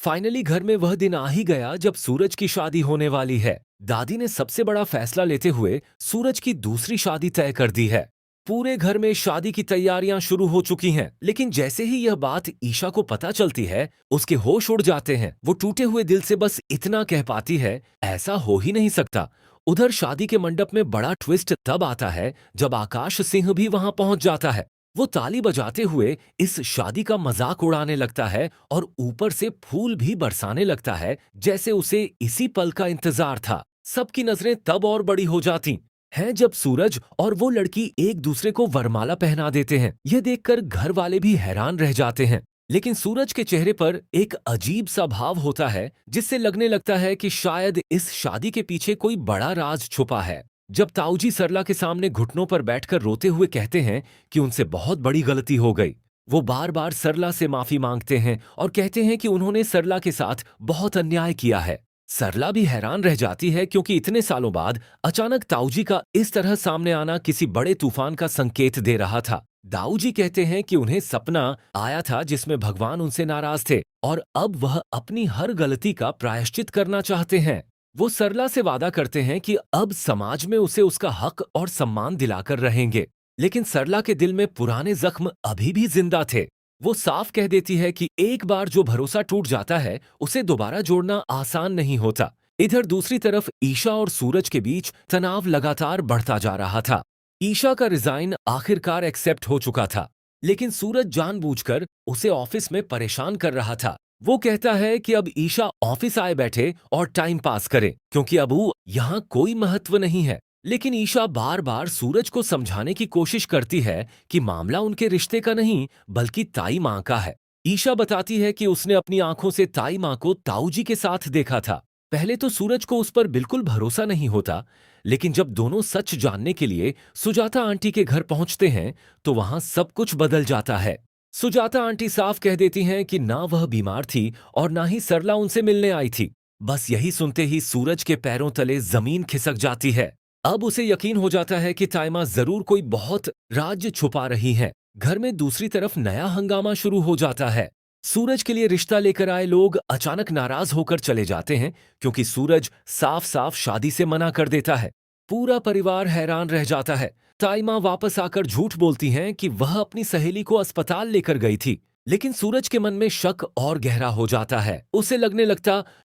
Finally घर में वह दिन आ ही गया जब सूरज की शादी होने वाली है। दादी ने सबसे बड़ा फैसला लेते हुए सूरज की दूसरी शादी तय कर दी है। पूरे घर में शादी की तैयारियां शुरू हो चुकी हैं, लेकिन जैसे ही यह बात ईशा को पता चलती है, उसके होश उड़ जाते हैं। वो टूटे हुए दिल से बस इतना कह पाती है, ऐसा हो ही नहीं सकता। उधर शादी के मंडप में बड़ा ट्विस्ट तब आता है जब आकाश सिंह भी वहां पहुंच जाता है। वो ताली बजाते हुए इस शादी का मजाक उड़ाने लगता है और ऊपर से फूल भी बरसाने लगता है, जैसे उसे इसी पल का इंतजार था। सबकी नजरें तब और बड़ी हो जाती हैं जब सूरज और वो लड़की एक दूसरे को वरमाला पहना देते हैं। यह देखकर घर वाले भी हैरान रह जाते हैं, लेकिन सूरज के चेहरे पर एक अजीब सा भाव होता है, जिससे लगने लगता है कि शायद इस शादी के पीछे कोई बड़ा राज छुपा है। जब ताऊजी सरला के सामने घुटनों पर बैठकर रोते हुए कहते हैं कि उनसे बहुत बड़ी गलती हो गई, वो बार बार सरला से माफी मांगते हैं और कहते हैं कि उन्होंने सरला के साथ बहुत अन्याय किया है। सरला भी हैरान रह जाती है, क्योंकि इतने सालों बाद अचानक ताऊजी का इस तरह सामने आना किसी बड़े तूफान का संकेत दे रहा था। दाऊजी कहते हैं कि उन्हें सपना आया था जिसमें भगवान उनसे नाराज थे और अब वह अपनी हर गलती का प्रायश्चित करना चाहते हैं। वो सरला से वादा करते हैं कि अब समाज में उसे उसका हक और सम्मान दिलाकर रहेंगे, लेकिन सरला के दिल में पुराने जख्म अभी भी जिंदा थे। वो साफ कह देती है कि एक बार जो भरोसा टूट जाता है, उसे दोबारा जोड़ना आसान नहीं होता। इधर दूसरी तरफ ईशा और सूरज के बीच तनाव लगातार बढ़ता जा रहा था। ईशा का रिजाइन आखिरकार एक्सेप्ट हो चुका था, लेकिन सूरज जानबूझकर उसे ऑफिस में परेशान कर रहा था। वो कहता है कि अब ईशा ऑफिस आए बैठे और टाइम पास करे, क्योंकि अब वो यहाँ कोई महत्व नहीं है। लेकिन ईशा बार बार सूरज को समझाने की कोशिश करती है कि मामला उनके रिश्ते का नहीं, बल्कि ताई माँ का है। ईशा बताती है कि उसने अपनी आंखों से ताई माँ को ताऊजी के साथ देखा था। पहले तो सूरज को उस पर बिल्कुल भरोसा नहीं होता, लेकिन जब दोनों सच जानने के लिए सुजाता आंटी के घर पहुंचते हैं, तो वहां सब कुछ बदल जाता है। सुजाता आंटी साफ कह देती हैं कि ना वह बीमार थी और ना ही सरला उनसे मिलने आई थी। बस यही सुनते ही सूरज के पैरों तले जमीन खिसक जाती है। अब उसे यकीन हो जाता है कि ताइमा जरूर कोई बहुत राज छुपा रही है। घर में दूसरी तरफ नया हंगामा शुरू हो जाता है। सूरज के लिए रिश्ता लेकर आए लोग अचानक नाराज होकर चले जाते हैं, क्योंकि सूरज साफ साफ शादी से मना कर देता है। पूरा परिवार हैरान रह जाता है। ताइमा वापस आकर झूठ बोलती हैं कि वह अपनी सहेली को अस्पताल लेकर गई थी, लेकिन सूरज के मन में शक और गहरा हो जाता है। उसे लगने लगता